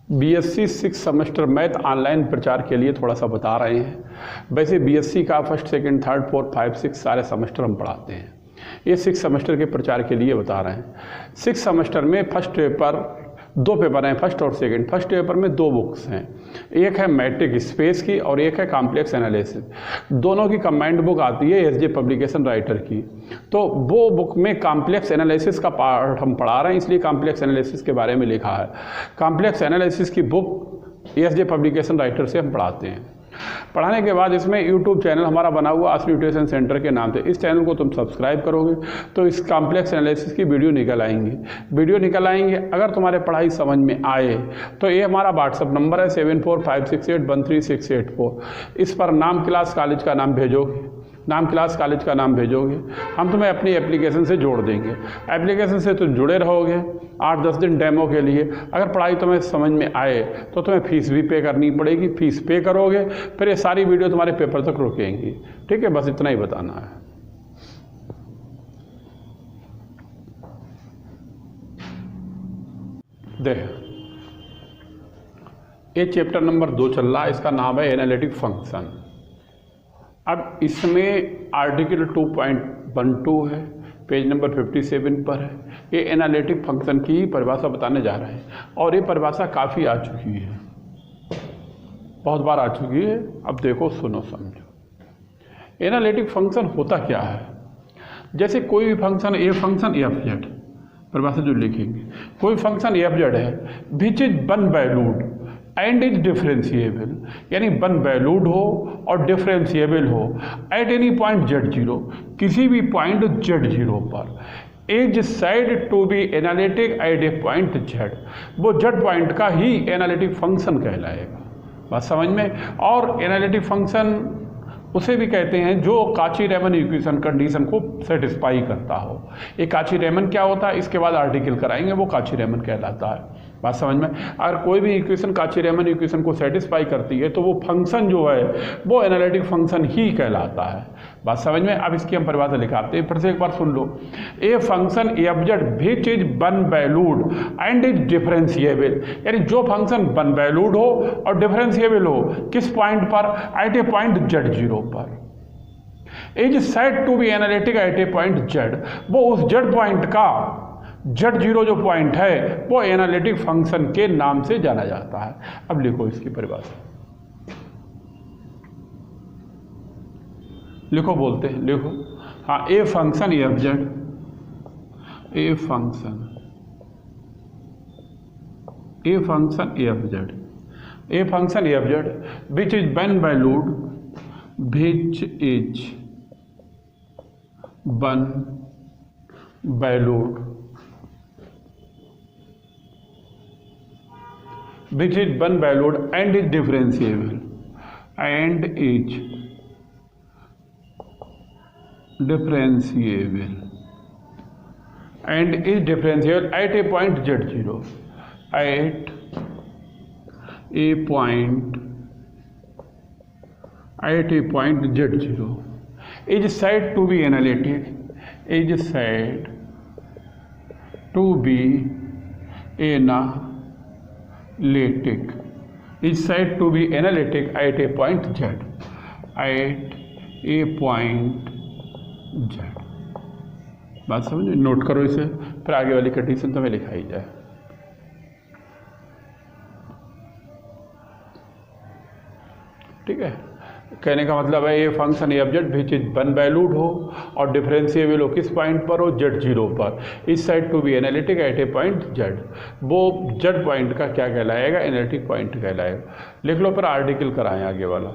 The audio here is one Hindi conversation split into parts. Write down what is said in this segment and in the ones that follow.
बीएससी 6 सेमेस्टर मैथ ऑनलाइन प्रचार के लिए थोड़ा सा बता रहे हैं। वैसे बीएससी का फर्स्ट सेकंड थर्ड फोर्थ 5 6 सारे सेमेस्टर हम पढ़ाते हैं। ये 6 सेमेस्टर के प्रचार के लिए बता रहे हैं। 6 सेमेस्टर में फर्स्ट पेपर 2 पेपर हैं, फर्स्ट और सेकंड। फर्स्ट पेपर में 2 बुक्स हैं, एक है मैट्रिक स्पेस की और एक है कॉम्प्लेक्स एनालिसिस। दोनों की कंबाइंड बुक आती है एसजे पब्लिकेशन राइटर की। तो वो बुक में कॉम्प्लेक्स एनालिसिस का पार्ट हम पढ़ा रहे हैं, इसलिए कॉम्प्लेक्स एनालिसिस के बारे में लिखा है। कॉम्प्लेक्स एनालिसिस की बुक एसजे पब्लिकेशन राइटर से हम पढ़ाते हैं। पढ़ाने के बाद इसमें यूट्यूब चैनल हमारा बना हुआ आस न्यूट्रिशन सेंटर के नाम से। इस चैनल को तुम सब्सक्राइब करोगे तो इस कॉम्प्लेक्स एनालिसिस की वीडियो निकल आएंगी। अगर तुम्हारे पढ़ाई समझ में आए तो ये हमारा व्हाट्सअप नंबर है 7456813684। इस पर नाम क्लास कॉलेज का नाम भेजोगे, हम तुम्हें अपनी एप्लीकेशन से जोड़ देंगे। एप्लीकेशन से तुम जुड़े रहोगे 8-10 दिन डेमो के लिए। अगर पढ़ाई तुम्हें समझ में आए तो तुम्हें फीस भी पे करनी पड़ेगी। फीस पे करोगे फिर ये सारी वीडियो तुम्हारे पेपर तक रुकेंगी। ठीक है, बस इतना ही बताना है। देख, ये चैप्टर नंबर 2 चल रहा है, इसका नाम है एनालिटिक फंक्शन। अब इसमें आर्टिकल 2.12 है, पेज नंबर 57 पर है। ये एनालिटिक फंक्शन की ही परिभाषा बताने जा रहे हैं और ये परिभाषा काफ़ी आ चुकी है, बहुत बार आ चुकी है। अब देखो, सुनो, समझो। एनालिटिक फंक्शन होता क्या है। जैसे कोई भी फंक्शन, ए फंक्शन एफ जेड, परिभाषा जो लिखेंगे, कोई फंक्शन एफ जेड है विच is one valued and is differentiable, यानी वन वैल्यूड हो और डिफरेंशिएबल हो एट एनी पॉइंट z0, किसी भी पॉइंट z0 पर, is said to be analytic at a point z, वो z पॉइंट का ही एनालिटिक फंक्शन कहलाएगा। बात समझ में। और एनालिटिक फंक्शन उसे भी कहते हैं जो काची-रीमन इक्वेशन कंडीशन को सेटिस्फाई करता हो। ये काची-रीमन क्या होता है, इसके बाद आर्टिकल कराएंगे, वो काची-रीमन कहलाता है। बात समझ में। अगर कोई भी इक्वेशन काची-रीमन इक्वेशन को सेटिस्फाई करती है तो वो फंक्शन जो है वो एनालिटिक फंक्शन ही कहलाता है। बात समझ में। अब इसकी हम परिभाषा लिखाते हैं, फिर से एक बार सुन लो। A function F Z which is one valued and is differentiable, यानी जो फंक्शन वन वैल्यूड हो और डिफरेंशिएबल हो, किस पॉइंट पर, एट ए पॉइंट z0 पर, is said to be analytic at a point z, वो उस z पॉइंट का, z0 जो पॉइंट है वो एनालिटिक फंक्शन के नाम से जाना जाता है। अब लिखो इसकी परिभाषा, लिखो, बोलते हैं, लिखो। हाँ, ए function F Z, A function F Z which is one valued, which is one valued, which is one valued and is differentiable at a point z0, at a point z0, is said to be analytic, is said to be analytic at a point z, बात समझ। नोट करो इसे, फिर आगे वाली कंडीशन तुम्हें लिखाई जाए। ठीक है, कहने का मतलब है ये function F Z which is one valued हो और डिफरेंशिएबल हो, किस पॉइंट पर हो, z0 पर, is said to be analytic at a point z, वो z पॉइंट का क्या कहलाएगा, एनालिटिक पॉइंट कहलाएगा। लिख लो, फिर आर्टिकल कराएं आगे वाला।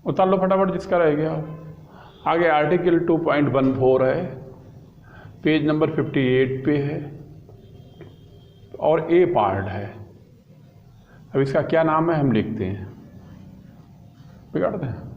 उतार लो फटाफट जिसका रह गया। आगे आर्टिकल 2.14 है, पेज नंबर 58 पे है और ए पार्ट है। अब इसका क्या नाम है हम लिखते हैं, बिगाड़ते हैं।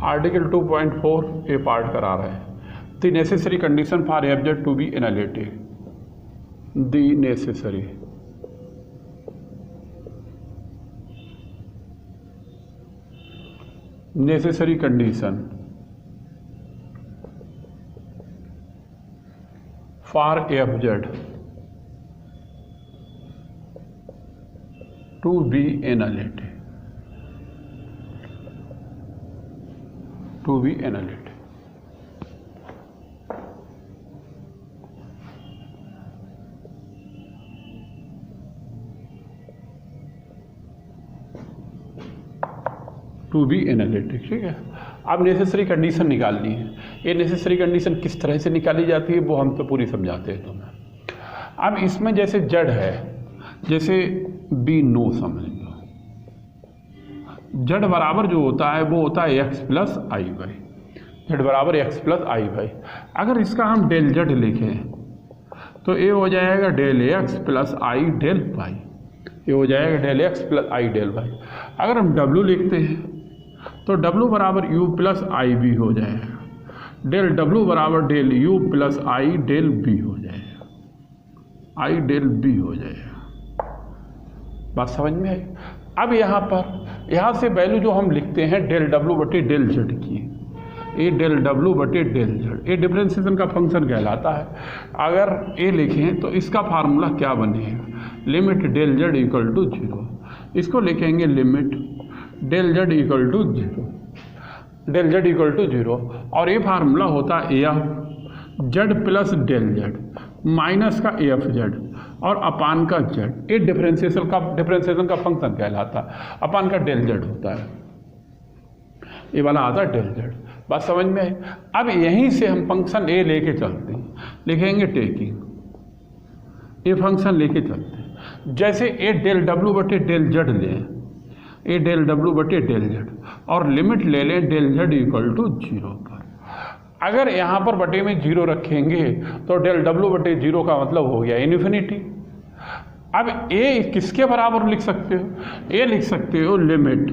आर्टिकल 2.4 ए पार्ट करा रहे हैं। The necessary condition for F to be analytic, the necessary condition for F to be analytic, to be analytic. To be analytic, ठीक है। अब नेसेसरी कंडीशन निकालनी है। ये नेसेसरी कंडीशन किस तरह से निकाली जाती है वो हम तो पूरी समझाते हैं तुम्हें। अब इसमें जैसे जड़ है, जैसे बी नो समझ लो, जड़ बराबर जो होता है वो होता है एक्स प्लस आई वाई, जड़ बराबर एक्स प्लस आई वाई। अगर इसका हम डेल जड़ लिखें तो ये हो जाएगा del X plus I del Y, ये हो जाएगा del X plus I del Y. अगर हम डब्लू लिखते हैं तो डब्लू बराबर यू प्लस आई बी हो जाएगा, डेल डब्लू बराबर del U plus I del B हो जाएगा, आई डेल बी हो जाएगा। बात समझ में आई। अब यहाँ से वैल्यू जो हम लिखते हैं डेल डब्लू बटे डेल जेड की, ए डेल डब्लू बटे डेल जेड, ये डिफरेंशिएशन का फंक्शन कहलाता है। अगर ए लिखें तो इसका फार्मूला क्या बनेगा, limit del Z equal to 0, इसको लिखेंगे limit del Z equal to 0, del Z equal to 0, और ये फार्मूला होता है F Z plus del Z minus का एफ जेड और अपान का जेड। ये डिफरेंशिएशन का फंक्शन कहलाता है। अपान का डेल जेड होता है, ये वाला आता है डेल जेड। बात समझ में आई। अब यहीं से हम फंक्शन ए लेके चलते हैं, लिखेंगे टेकिंग, ये फंक्शन लेके चलते हैं। जैसे ए डेल डब्लू बटे डेल जेड लें, ए डेल डब्लू बटे डेल जेड, और लिमिट ले लें डेल जेड इक्वल टू 0 पर। अगर यहाँ पर बटे में 0 रखेंगे तो डेल डब्लू बटे 0 का मतलब हो गया इन्फिनिटी। अब ए किसके बराबर लिख सकते हो, ए लिख सकते हो लिमिट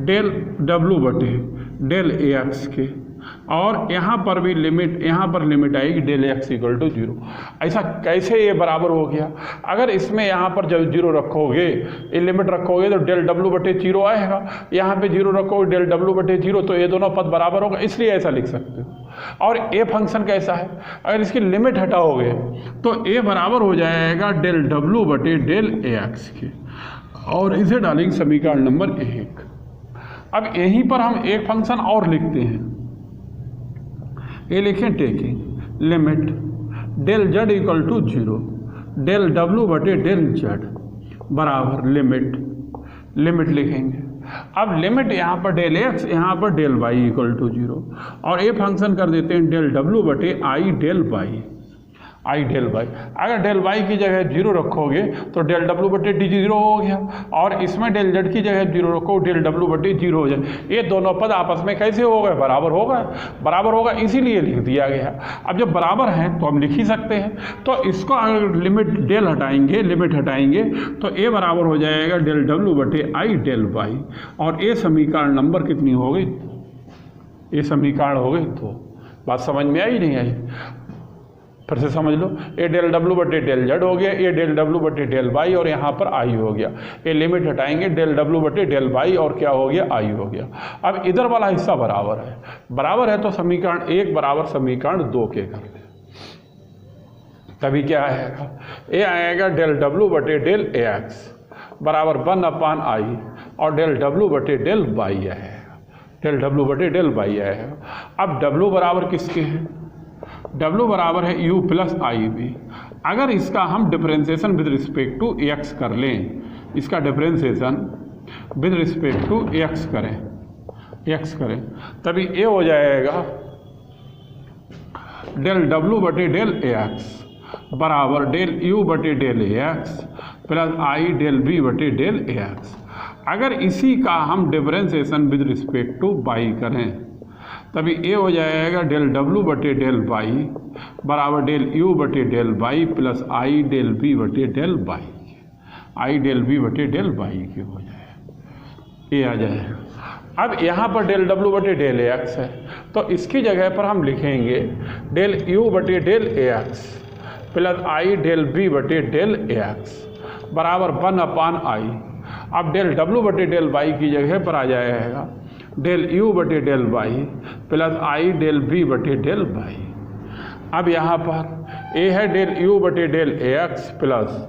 डेल डब्लू बटे डेल ए एक्स के, और यहाँ पर भी लिमिट, यहाँ पर लिमिट आएगी डेल एक्स इक्वल टू 0। ऐसा कैसे ये बराबर हो गया, अगर इसमें यहाँ पर जब 0 रखोगे, ये लिमिट रखोगे तो डेल डब्लू बटे 0 आएगा, यहाँ पे 0 रखोगे डेल डब्लू बटे 0, तो ये दोनों पद बराबर होगा, इसलिए ऐसा लिख सकते हो। और ए फंक्शन कैसा है, अगर इसकी लिमिट हटाओगे तो ए बराबर हो जाएगा डेल डब्लू बटे डेल ए एक्स के, और इसे डालेंगे समीकरण नंबर 1। अब यहीं पर हम एक फंक्शन और लिखते हैं, ये लिखें taking limit del Z equal to 0 del W बटे डेल जेड बराबर लिमिट लिखेंगे। अब लिमिट यहाँ पर डेल एक्स, यहाँ पर डेल वाई इक्वल टू 0, और ये फंक्शन कर देते हैं डेल डब्लू बटे आई डेल वाई, आई डेल वाई। अगर डेल वाई की जगह 0 रखोगे तो डेल डब्लू बटे डी 0 हो गया, और इसमें डेल जेड की जगह 0 रखो डेल डब्लू बटे 0 हो जाए। ये दोनों पद आपस में कैसे हो गए, बराबर होगा, इसीलिए लिख दिया गया। अब जब बराबर हैं तो हम लिख ही सकते हैं, तो इसको अगर लिमिट डेल हटाएंगे, लिमिट हटाएंगे तो ए बराबर हो जाएगा डेल डब्लू बटे आई डेल वाई, और ए समीकरण नंबर कितनी हो गई, ये समीकरण हो गई 2। बात समझ में आई नहीं आई, फिर से समझ लो। ए डेल डब्लू बटे डेल जेड हो गया, ए डेल डब्लू बटे डेल वाई, और यहाँ पर आई हो गया। ये लिमिट हटाएंगे डेल डब्लू बटे डेल वाई, और क्या हो गया, आई हो गया। अब इधर वाला हिस्सा बराबर है तो समीकरण 1 बराबर समीकरण 2 के कर ले, तभी क्या आएगा, ए आएगा डेल डब्लू बटे डेल ए एक्स बराबर 1/i, और डेल डब्लू बटे डेल वाई आएगा, डेल डब्लू बटे डेल वाई आएगा। अब डब्लू बराबर किसके हैं, W बराबर है u प्लस आई बी। अगर इसका हम differentiation with respect to X कर लें, इसका differentiation with respect to X करें, तभी ए हो जाएगा डेल W बटे डेल ए एक्स बराबर डेल u बटे डेल ए X plus I del b बटे डेल ए एक्स। अगर इसी का हम differentiation with respect to y करें तभी ए हो जाएगा डेल डब्लू बटे डेल वाई बराबर डेल यू बटे del Y plus I del B बटे डेल वाई, आई डेल बी बटे डेल वाई के हो जाएगा, ये आ जाएगा। अब यहाँ पर डेल डब्ल्यू बटे डेल ए एक्स है, तो इसकी जगह पर हम लिखेंगे डेल यू बटे डेल ए X plus I del B बटे डेल ए एक्स बराबर 1/i। अब डेल डब्ल्यू बटे डेल वाई की जगह पर आ जाएगा डेल यू बटे del Y plus I del B बटे डेल वाई। अब यहाँ पर ए है डेल यू बटे डेल ए X plus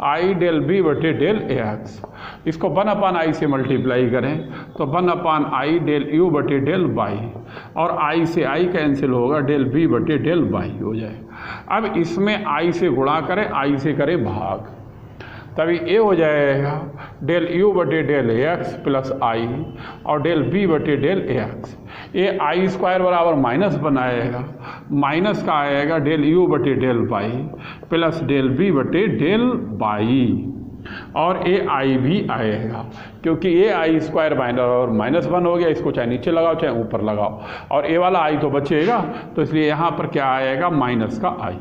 I del B बटे डेल ए एक्स, इसको 1/i से मल्टीप्लाई करें तो 1/i डेल यू बटे डेल वाई, और i से i कैंसिल होगा, डेल बी बटे डेल वाई हो जाए। अब इसमें i से गुणा करें, i से करें भाग, तभी ये हो जाएगा डेल यू बटे डेल ए एक्स प्लस आई और डेल बी बटे डेल ए एक्स। ये आई स्क्वायर बराबर माइनस बनाएगा, माइनस का आएगा डेल यू बटे del Y plus del B बटे डेल वाई, और ए आई भी आएगा क्योंकि ये आई स्क्वायर माइनस 1 हो गया, इसको चाहे नीचे लगाओ चाहे ऊपर लगाओ, और ए वाला आई तो बचेगा, तो इसलिए यहाँ पर क्या आएगा माइनस का आई।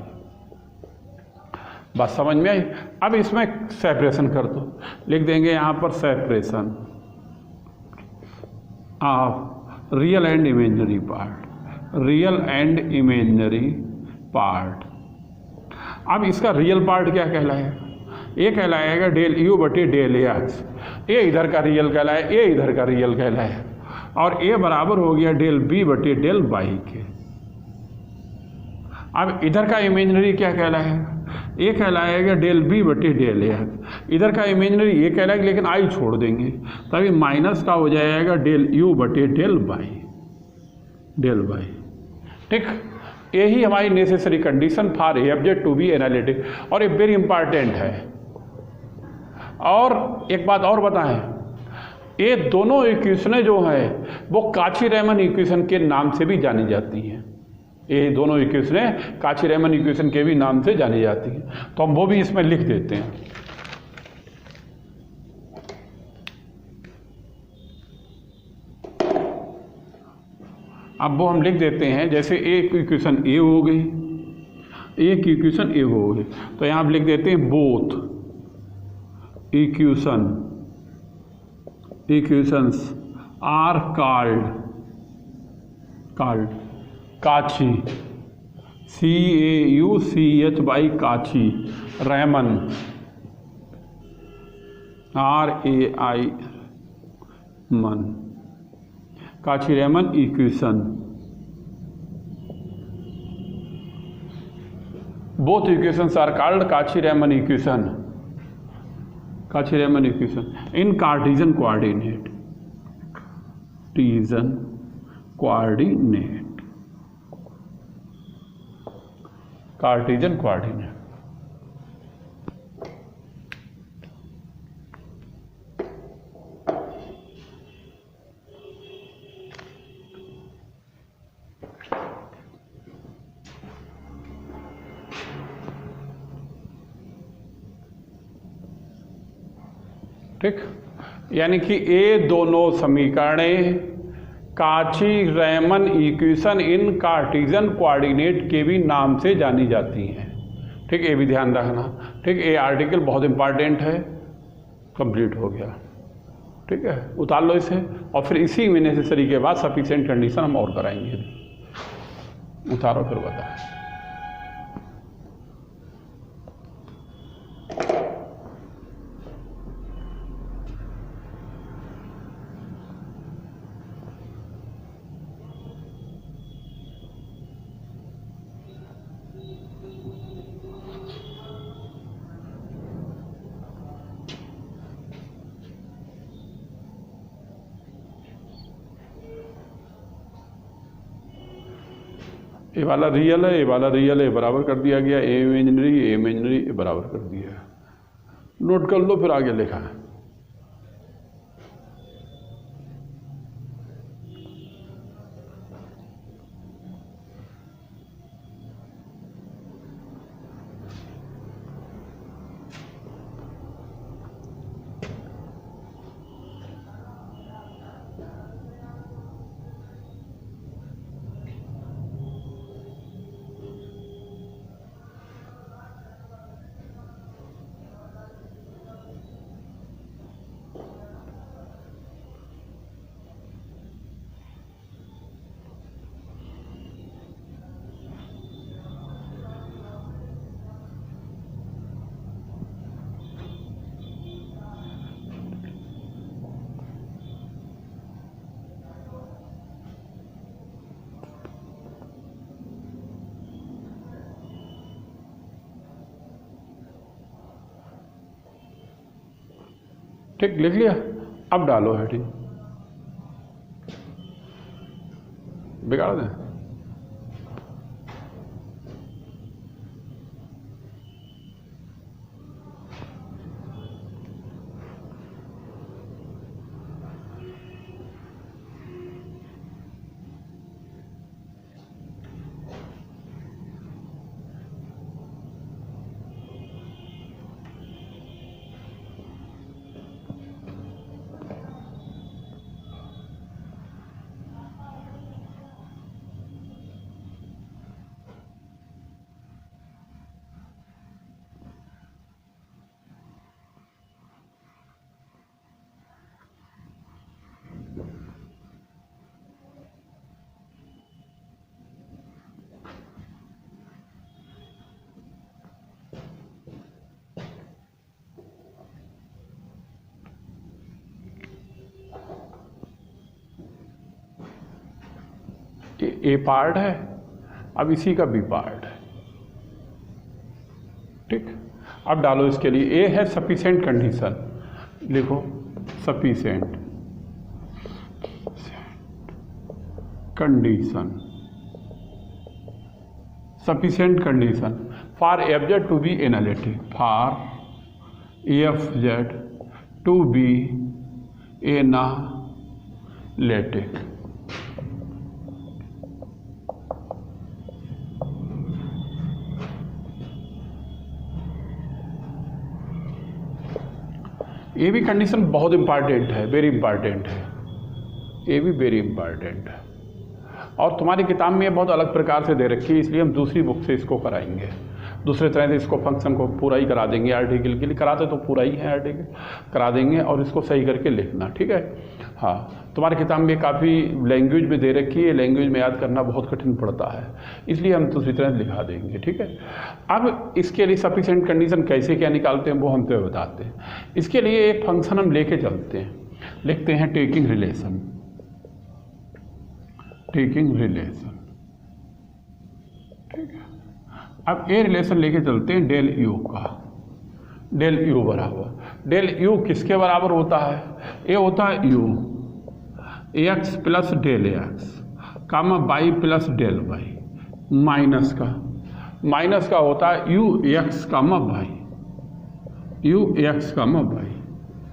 बात समझ में आई। अब इसमें सेपरेशन कर दो, लिख देंगे यहाँ पर separation of real and imaginary part, real and imaginary part. अब इसका रियल पार्ट क्या कहलाएगा, ये कहलाएगा डेल यू बटे डेल ए एक्स, ये इधर का रियल कहलाए, ये इधर का रियल कहलाए, और ये बराबर हो गया डेल बी बटे डेल वाई के। अब इधर का इमेजिनरी क्या कहलाएगा, ये कहलाएगा डेल बी बटे डेल ए, इधर का इमेजिनरी ये कहलाएगा लेकिन आई छोड़ देंगे, तभी माइनस का हो जाएगा डेल यू बटे डेल वाई, डेल वाई। ठीक, यही हमारी necessary condition for a object to be analytic, और ये वेरी इंपॉर्टेंट है। और एक बात और बताएं, ये दोनों इक्वेशनें जो हैं वो काची-रीमन इक्वेशन के नाम से भी जानी जाती हैं। ये दोनों इक्वेशनें काची-रीमन इक्वेशन के भी नाम से जानी जाती हैं, तो हम वो भी इसमें लिख देते हैं। अब वो हम लिख देते हैं, जैसे एक इक्वेशन ए हो गई, एक इक्वेशन ए हो गई, तो यहाँ आप लिख देते हैं both equations are called Cauchy, CAUCHY Cauchy Riemann, RAI मन, Cauchy Riemann equation. Both equations are called Cauchy Riemann equation, Cauchy Riemann equation in Cartesian coordinate, Cartesian coordinate. ठीक, यानी कि ये दोनों समीकरणें Cauchy Riemann equation in Cartesian coordinate के भी नाम से जानी जाती हैं। ठीक, ये भी ध्यान रखना। ठीक, ये आर्टिकल बहुत इंपॉर्टेंट है, कंप्लीट हो गया। ठीक है, उतार लो इसे, और फिर इसी में नेसेसरी के बाद सफिशिएंट कंडीशन हम और कराएंगे। उतारो फिर बताओ। ए वाला रियल है, ए वाला रियल है, बराबर कर दिया गया, ए इमेजिनरी बराबर कर दिया। नोट कर लो, फिर आगे लिखा है। ठीक, लिख लिया। अब डालो हेडिंग, बिगाड़ दें। ए पार्ट है, अब इसी का बी पार्ट है। ठीक, अब डालो इसके लिए। ए है सफिशिएंट कंडीशन, लिखो sufficient condition, sufficient condition for F Z to be analytic, for F Z to be analytic. ये भी कंडीशन बहुत इंपॉर्टेंट है, वेरी इंपॉर्टेंट है, ये भी वेरी इंपॉर्टेंट है। और तुम्हारी किताब में ये बहुत अलग प्रकार से दे रखी है, इसलिए हम दूसरी बुक से इसको कराएंगे, दूसरे तरह से इसको फंक्शन को पूरा ही करा देंगे। आर्टिकल के लिए कराते तो पूरा ही है, आर्टिकल करा देंगे और इसको सही करके लिखना, ठीक है। हाँ, तुम्हारी किताब में काफ़ी लैंग्वेज में दे रखी है, लैंग्वेज में याद करना बहुत कठिन पड़ता है, इसलिए हम दूसरी तरह लिखा देंगे, ठीक है। अब इसके लिए सफिशिएंट कंडीशन कैसे क्या निकालते हैं वो हम तो बताते हैं। इसके लिए एक फंक्शन हम लेके चलते हैं, लिखते हैं टेकिंग रिलेशन, टेकिंग रिलेशन, ठीक है। अब ए रिलेशन लेके चलते हैं डेल यू का, डेल यू बराबर, डेल यू किसके बराबर होता है? ये होता है U X plus del X comma Y plus del Y, minus का होता है U X comma Y, U X comma Y.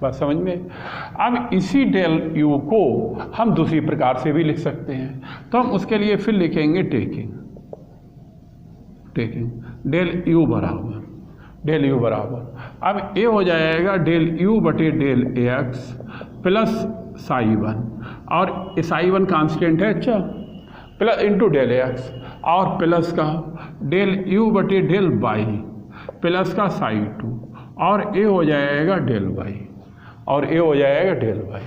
बात समझ में? अब इसी डेल यू को हम दूसरी प्रकार से भी लिख सकते हैं, तो हम उसके लिए फिर लिखेंगे टेकिंग, टेकिंग डेल यू बराबर, डेल यू बराबर, अब ये हो जाएगा डेल यू बटे del X plus psi one, और साई वन कांस्टेंट है, अच्छा, प्लस इंटू डेल एक्स, और प्लस का डेल यू बटे डेल वाई प्लस का साई टू, और ये हो जाएगा डेल वाई, और ये हो जाएगा डेल वाई।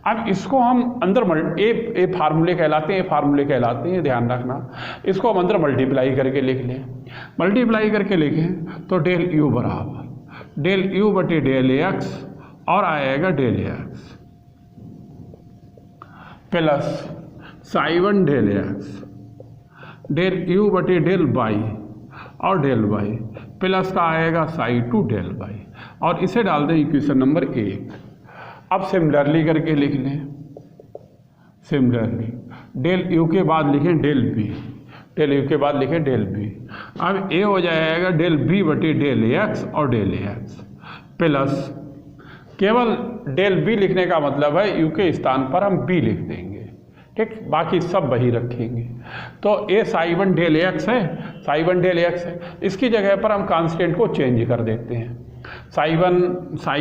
अब इसको हम अंदर ए फार्मूले कहलाते हैं, फार्मूले कहलाते हैं, ध्यान रखना। इसको हम अंदर मल्टीप्लाई करके लिख लें, मल्टीप्लाई करके लिखें तो डेल यू बराबर डेल यू बटे डेल एक्स, और आएगा del X plus psi one del X, del U बटे डेल वाई और डेल वाई प्लस का आएगा साई टू डेल वाई, और इसे डाल दें इक्वेशन नंबर 1। अब सिमिलरली करके लिख लें, सिमिलरली डेल यू के बाद लिखें डेल बी, डेल यू के बाद लिखें डेल बी। अब ए हो जाएगा डेल बी बटे डेल एक्स और डेल एक्स प्लस, केवल डेल बी लिखने का मतलब है यू के स्थान पर हम बी लिख देंगे, ठीक, बाकी सब वही रखेंगे। तो ए साई वन डेल एक्स है, साई वन डेल एक्स है, इसकी जगह पर हम कांस्टेंट को चेंज कर देते हैं, साई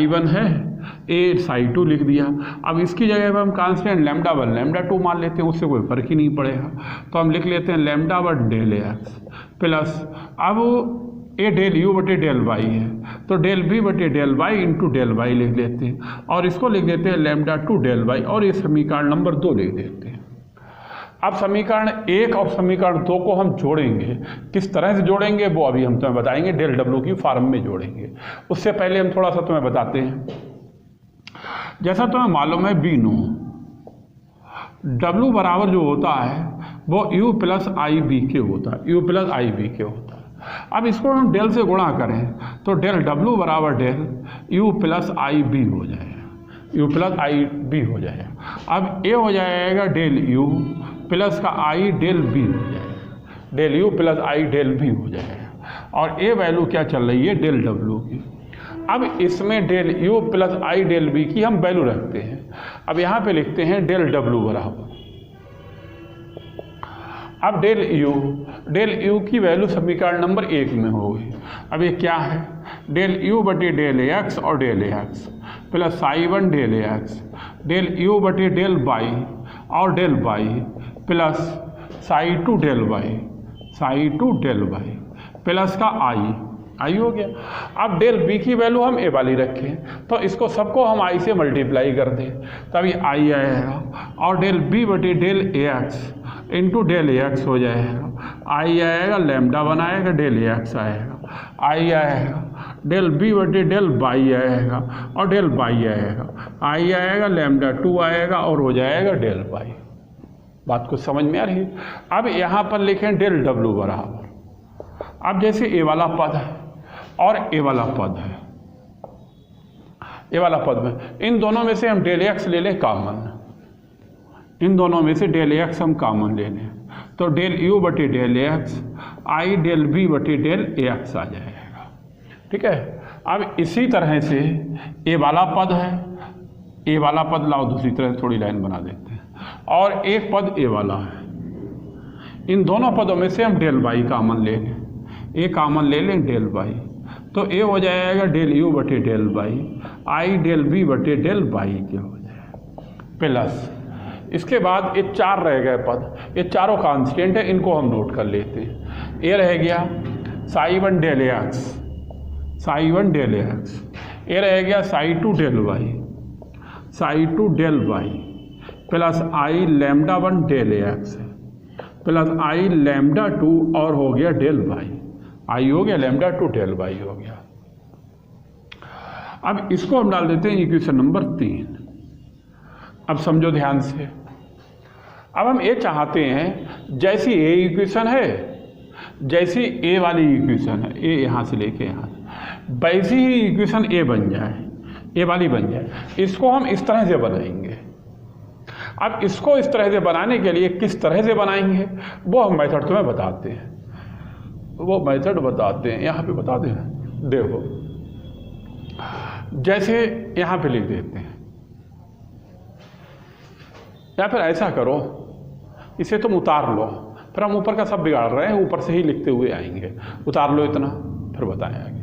वन है, ए साई टू लिख दिया। अब इसकी जगह पर हम constant lambda one lambda two मान लेते हैं, उससे कोई फर्क ही नहीं पड़ेगा, तो हम लिख लेते हैं lambda one del X plus, अब ए डेल यू बटे डेल वाई है, तो डेल बी बटे del Y into del Y लिख लेते हैं, और इसको लिख देते हैं लैम्डा टू डेल वाई, और ये समीकरण नंबर 2 लिख देते हैं। अब समीकरण 1 और समीकरण 2 को हम जोड़ेंगे, किस तरह से जोड़ेंगे वो अभी हम तुम्हें बताएंगे, डेल डब्ल्यू की फॉर्म में जोड़ेंगे। उससे पहले हम थोड़ा सा तुम्हें बताते हैं, जैसा तुम्हें मालूम है बी नो डब्ल्यू बराबर जो होता है वो यू प्लस आई बी के होता है, यू प्लस आई बी के होता है। अब इसको हम डेल से गुणा करें तो डेल डब्ल्यू बराबर del U plus I B हो जाएगा, यू प्लस आई बी हो जाएगा। अब ए हो जाएगा डेल यू प्लस का आई डेल बी हो जाएगा, del U plus I del B हो जाएगा। और ए वैल्यू क्या चल रही है, डेल डब्ल्यू की। अब इसमें del U plus I del B की हम वैल्यू रखते हैं। अब यहाँ पे लिखते हैं डेल डब्ल्यू बराबर, अब डेल यू की वैल्यू समीकरण नंबर 1 में होगी। अब ये क्या है, डेल यू बटे डेल एक्स और del X plus psi 1 del X, del U बटे डेल वाई और del Y plus psi 2 del Y, psi 2 del Y plus का आई हो गया। अब डेल बी की वैल्यू हम ए वाली रखें तो इसको सबको हम आई से मल्टीप्लाई कर दें, तब ये आई आएगा और डेल बी बटे डेल ए एक्स इंटू डेल एक्स हो जाएगा। आई आएगा लैम्डा बनाएगा, डेल एक्स आएगा, आई आएगा डेल बी बटे डेल वाई आएगा और डेल वाई आएगा, आई आएगा लैम्डा 2 आएगा और हो जाएगा डेल वाई। बात कुछ समझ में आ रही है। अब यहाँ पर लिखें डेल डब्ल्यू बराबर, अब जैसे ए वाला पद है और ए वाला पद है, ए वाला पद में इन दोनों में से हम डेल एक्स ले लें कॉमन, इन दोनों में से डेल एक्स हम कॉमन ले लें तो डेल यू बटे del X I del B बटे डेल एक्स आ जाएगा। ठीक है। अब इसी तरह से ए वाला पद है, ए वाला पद लाओ दूसरी तरह थोड़ी लाइन बना देते हैं और एक पद ए वाला है, इन दोनों पदों में से हम डेल वाई कॉमन ले लें, ए कॉमन ले लें डेल वाई तो ए हो जाएगा डेल यू बटे डेल वाई आई डेल बी बटे डेल वाई के हो जाएगा प्लस इसके बाद ये 4 रह गए पद, ये चारों कांस्टेंट है, इनको हम नोट कर लेते हैं। ये रह गया psi 1 del X, psi 1 del X, ये रह गया psi 2 del Y, psi 2 del Y plus I lambda 1 del X plus I lambda 2 और हो गया डेल वाई, आई हो गया लैम्डा 2 डेल वाई हो गया। अब इसको हम डाल देते हैं इक्वेशन नंबर 3। अब समझो ध्यान से, अब हम ये चाहते हैं जैसी ए इक्वेशन है, जैसी ए वाली इक्वेशन है, ए यहाँ से लेके यहाँ से वैसी ही इक्वेशन ए बन जाए, ए वाली बन जाए, इसको हम इस तरह से बनाएंगे। अब इसको इस तरह से बनाने के लिए किस तरह से बनाएंगे वो हम मेथड तुम्हें बताते हैं, वो मेथड बताते हैं, यहाँ पे बताते हैं। देखो जैसे यहाँ पे लिख देते हैं, या फिर ऐसा करो इसे तुम उतार लो, फिर हम ऊपर का सब बिगाड़ रहे हैं, ऊपर से ही लिखते हुए आएंगे, उतार लो इतना फिर बताएं आगे।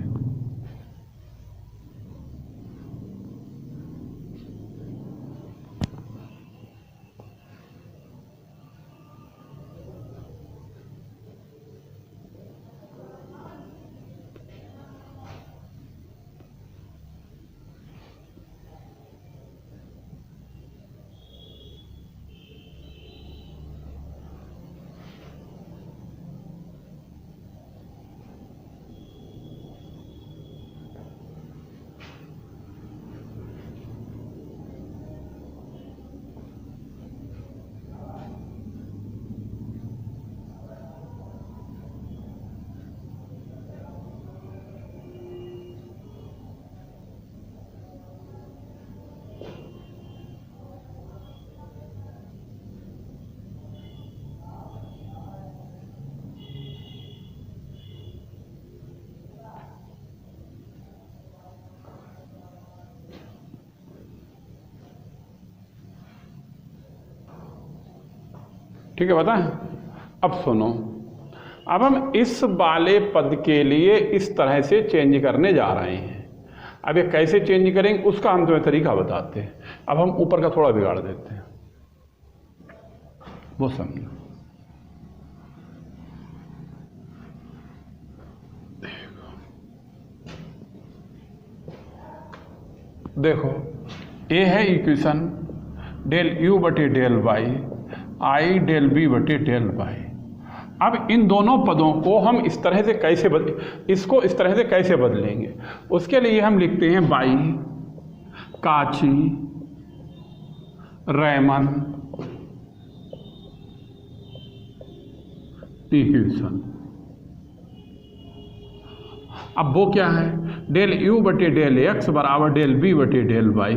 ठीक है, बताएं। अब सुनो, अब हम इस वाले पद के लिए इस तरह से चेंज करने जा रहे हैं। अब ये कैसे चेंज करेंगे उसका हम तुम्हें तरीका बताते हैं। अब हम ऊपर का थोड़ा बिगाड़ देते हैं, वो समझो। देखो ए है इक्वेशन डेल यू बटे डेल वाई आई डेल बी बटे डेल वाई। अब इन दोनों पदों को हम इस तरह से कैसे इसको इस तरह से कैसे बदलेंगे, उसके लिए हम लिखते हैं बाई काची रैमन इक्वेशन। अब वो क्या है, डेल यू बटे डेल एक्स बराबर डेल बी बटे डेल वाई,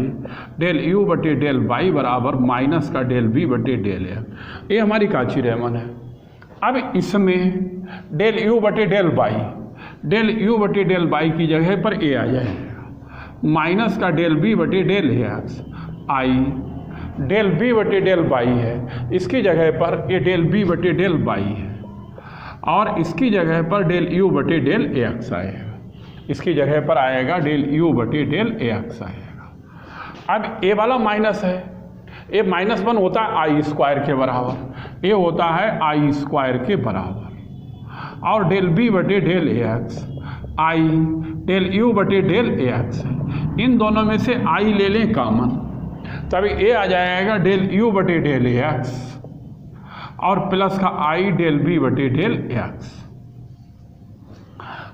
डेल यू बटे डेल वाई बराबर माइनस का डेल बी बटे डेल एक्स। ये हमारी काची रेमन है। अब इसमें डेल यू बटे डेल वाई, डेल यू बटे डेल वाई की जगह पर ए आ जाएगा, माइनस का डेल बी बटे del X, I del B बटे डेल वाई है, इसकी जगह पर ये डेल बी बटे डेल वाई है, और इसकी जगह पर डेल यू बटे डेल एक्स आएगा, इसकी जगह पर आएगा डेल यू बटे डेल एक्स आएगा। अब ए वाला माइनस है, ए -1 होता है आई स्क्वायर के बराबर, ये होता है आई स्क्वायर के बराबर, और डेल बी बटे del X, I del U बटे डेल एक्स, इन दोनों में से आई ले लें कॉमन, तभी ए आ जाएगा डेल यू बटे डेल एक्स और प्लस का आई डेल बी बटे del X,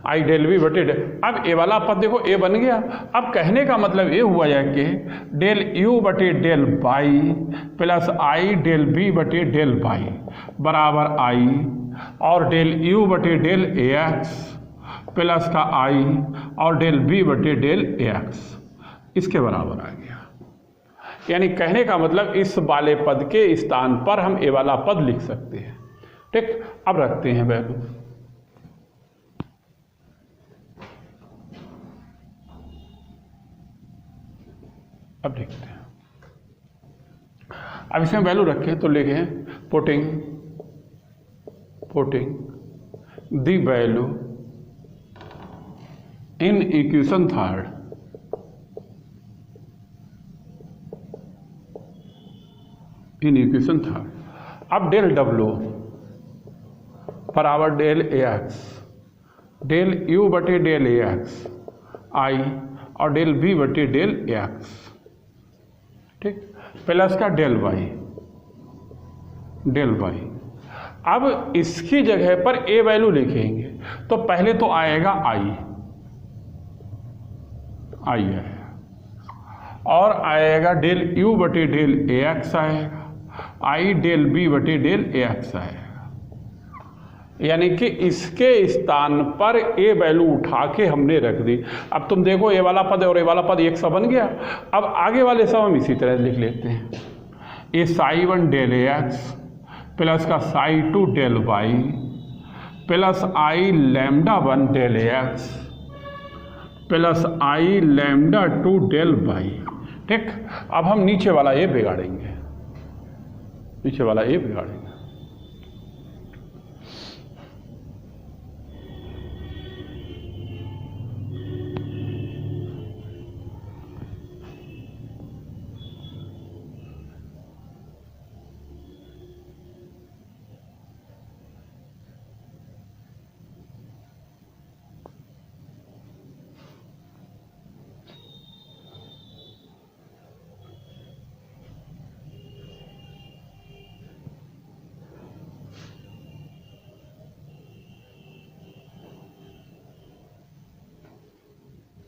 I del B बटे डेल। अब ए वाला पद देखो ए बन गया। अब कहने का मतलब ये हुआ है कि डेल यू बटे del Y plus I del B बटे डेल वाई बराबर आई, और डेल यू बटे डेल एक्स प्लस का आई और डेल बी बटे डेल एक्स इसके बराबर आ गया। यानी कहने का मतलब इस वाले पद के स्थान पर हम ए वाला पद लिख सकते हैं। ठीक, अब रखते हैं वैल्यू। अब देखते हैं, अब इसमें वैल्यू रखें तो लिखे putting the value in equation third, in equation third. अब डेल डब्ल्यू बराबर डेल एक्स, डेल यू बटे डेल एक्स आई और डेल बी बटे डेल एक्स, ठीक, प्लस का डेल वाई, डेल वाई। अब इसकी जगह पर ए वैल्यू लिखेंगे तो पहले तो आएगा आई आएगा, और आएगा डेल यू बटे डेल एक्स आएगा, आई डेल बी बटे डेल एक्स आएगा। यानी कि इसके स्थान पर ए वैल्यू उठा के हमने रख दी। अब तुम देखो ए वाला पद और ए वाला पद एक सा बन गया। अब आगे वाले सब हम इसी तरह लिख लेते हैं, ए साई 1 डेल एक्स प्लस का Sai 2 del Y plus I lambda 1 del X plus I lambda 2 del Y. ठीक, अब हम नीचे वाला ये बिगाड़ेंगे, नीचे वाला ये बिगाड़ेंगे।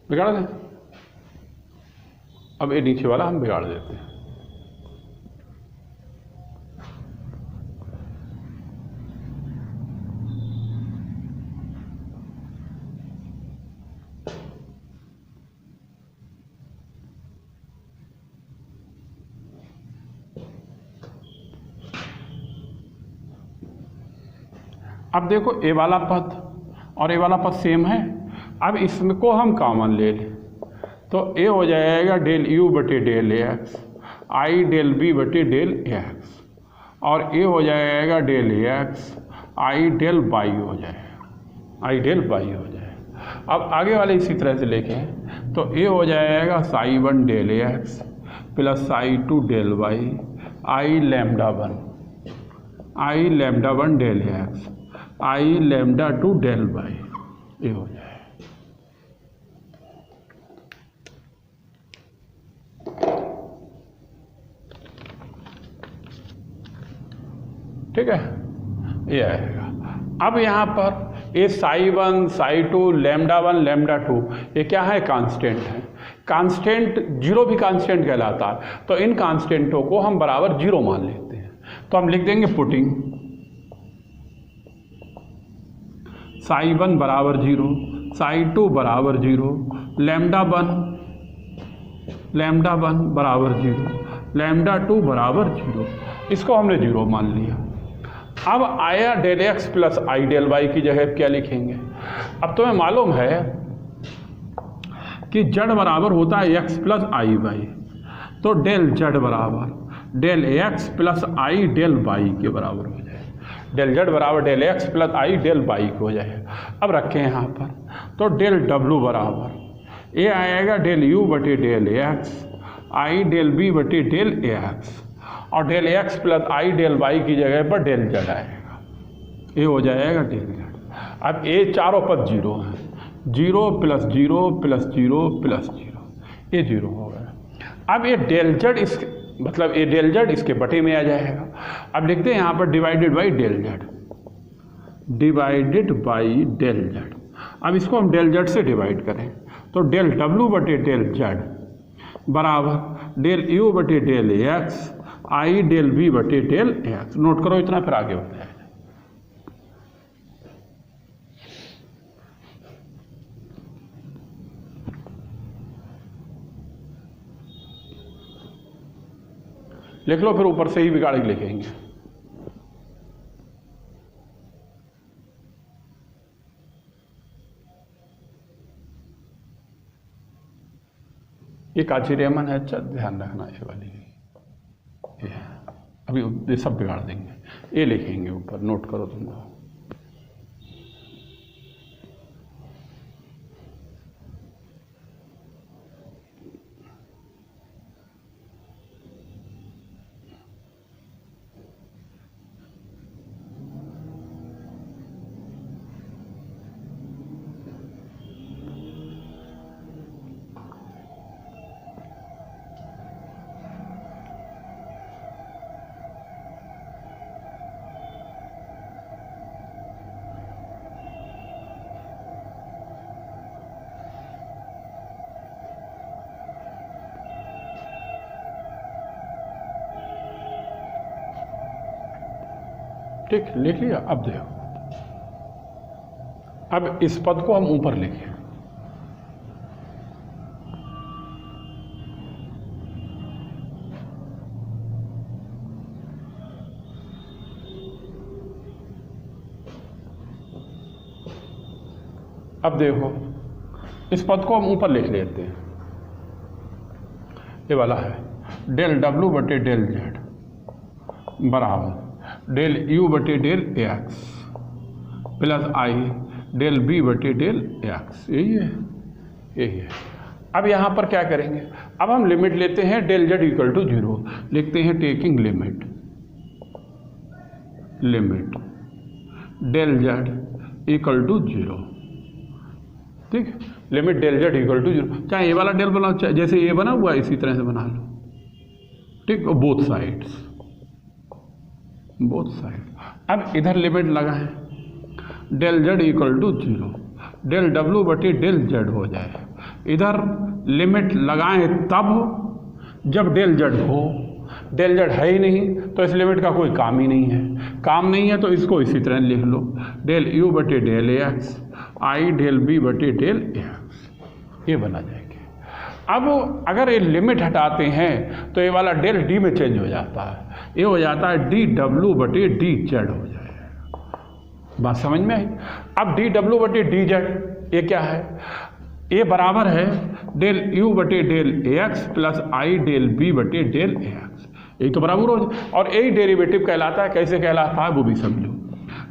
बिगाड़ दें। अब ये नीचे वाला हम बिगाड़ देते हैं। अब देखो ए वाला पद और ए वाला पद सेम है। अब इसमें को हम कॉमन ले लें तो ए हो जाएगा डेल यू बटे del X, I del B बटे डेल एक्स, और ए हो जाएगा del X, I del Y हो जाएगा, आई डेल वाई हो जाएगा। अब आगे वाले इसी तरह से लेके तो ए हो जाएगा psi 1 del X plus psi 2 del Y, I lambda 1, I lambda 1 del X, I lambda 2 del Y, ये हो जाएगा। ठीक है, ये आएगा। अब यहाँ पर ये साई 1 साई 2 लैम्डा 1 लैम्डा 2 ये क्या है, कांस्टेंट है। कांस्टेंट जीरो भी कांस्टेंट कहलाता है, तो इन कांस्टेंटों को हम बराबर जीरो मान लेते हैं। तो हम लिख देंगे पुटिंग साई 1 बराबर 0, साई 2 बराबर 0, लैम्डा 1 बराबर 0, लैम्डा 2 बराबर 0, इसको हमने 0 मान लिया। अब आया del X plus I del Y की जगह क्या लिखेंगे? अब तुम्हें मालूम है कि जेड बराबर होता है एक्स प्लस आई वाई, तो डेल जेड बराबर del X plus I del Y के बराबर हो जाए, डेल जेड बराबर del X plus I del Y हो जाए। अब रखें यहाँ पर, तो डेल डब्लू बराबर ये आएगा डेल यू बटे del X I del B बटे डेल एक्स, और del X plus I del Y की जगह पर डेल जेड आएगा, ये हो जाएगा डेल जेड। अब ये चारों पद 0 हैं, 0 प्लस 0 प्लस 0 प्लस 0, ये 0 हो गया। अब ये डेल जेड मतलब ये डेल जेड इसके बटे में आ जाएगा। अब लिखते हैं यहाँ पर divided by del Z, divided by del Z. अब इसको हम डेल जेड से डिवाइड करें तो डेल डब्लू बटे डेल जेड बराबर डेल यू बटे del X I del B बटे डेल एक्स। नोट करो इतना, फिर आगे बताया जाए। लिख लो, फिर ऊपर से ही बिगाड़ के लिखेंगे। ये काची रेमन है, अच्छा ध्यान रखना ये वाली, ये अभी ये सब बिगाड़ देंगे। ये लिखेंगे ऊपर, नोट करो तुम लोग। ठीक, लिख लिया। अब देखो, अब इस पद को हम ऊपर लिखें। अब देखो, इस पद को हम ऊपर लिख लेते हैं। ये वाला है डेल डब्लू बटे डेल जेड बराबर डेल यू बटे del X plus I del B बटे डेल एक्स। यही है। अब यहाँ पर क्या करेंगे? अब हम लिमिट लेते हैं डेल जेड इक्वल टू 0, लिखते हैं taking limit del Z equal to 0। ठीक, limit del Z equal to 0, चाहे ये वाला डेल बनाओ, चाहे जैसे ये बना हुआ इसी तरह से बना लो। ठीक, बोथ साइड्स। अब इधर लिमिट लगाएं, del Z equal to 0, del W बटे डेल जेड हो जाए। इधर लिमिट लगाएं तब जब डेल जेड हो, डेल जेड है ही नहीं तो इस लिमिट का कोई काम ही नहीं है, तो इसको इसी तरह लिख लो, डेल यू बटे del X I del B बटे डेल एक्स, ये बना जाएगा। अब अगर ये लिमिट हटाते हैं तो ये वाला डेल डी में चेंज हो जाता है, ये हो जाता है डी डब्लू बटे डी जेड हो जाएगा। बात समझ में आई? अब डी डब्लू बटे डी जेड ये क्या है? ये बराबर है डेल यू बटे del X plus I del B बटे डेल एक्स, यही तो बराबर हो जाए। और यही डेरिवेटिव कहलाता है। कैसे कहलाता है वो भी समझो।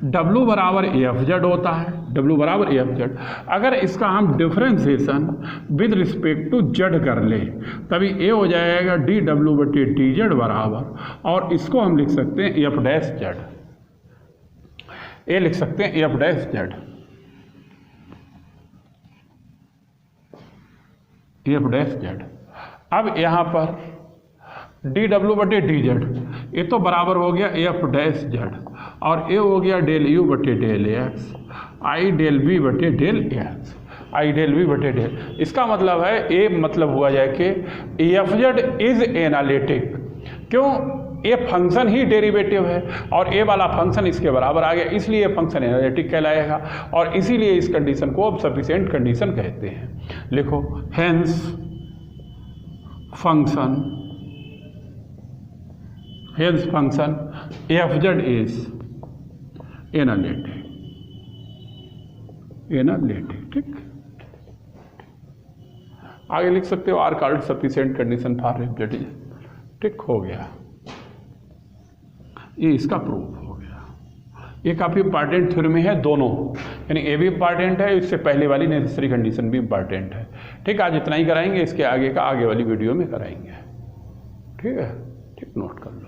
W बराबर एफ जेड होता है, W बराबर एफ जेड। अगर इसका हम differentiation with respect to Z कर ले तभी ये हो जाएगा डी डब्ल्यू बटे डी जेड बराबर, और इसको हम लिख सकते हैं एफ डैश जेड, ये लिख सकते हैं F dash Z, F dash Z. अब यहाँ पर डी डब्ल्यू बटे डी जेड ये तो बराबर हो गया एफ डैश जेड, और ये हो गया डेल यू बटे del X I del B बटे del X, I del B बटे डेल। इसका मतलब है ये मतलब हुआ जाए कि एफ जेड इज एनालिटिक। क्यों? ए फंक्शन ही डेरिवेटिव है और ए वाला फंक्शन इसके बराबर आ गया, इसलिए ये फंक्शन एनालिटिक कहलाएगा और इसीलिए इस कंडीशन को अब सफिशिएंट कंडीशन कहते हैं। लिखो hence function F Z is analytic. ठीक, आगे लिख सकते हो are called sufficient condition for F Z is. ठीक, हो गया, ये इसका प्रूफ हो गया। ये काफ़ी इंपॉर्टेंट थ्योरम है दोनों, यानी ए भी इंपॉर्टेंट है, इससे पहले वाली नेसेसरी कंडीशन भी इंपॉर्टेंट है। ठीक, आज इतना ही कराएंगे, इसके आगे का आगे वाली वीडियो में कराएंगे। ठीक है, ठीक, नोट कर लो।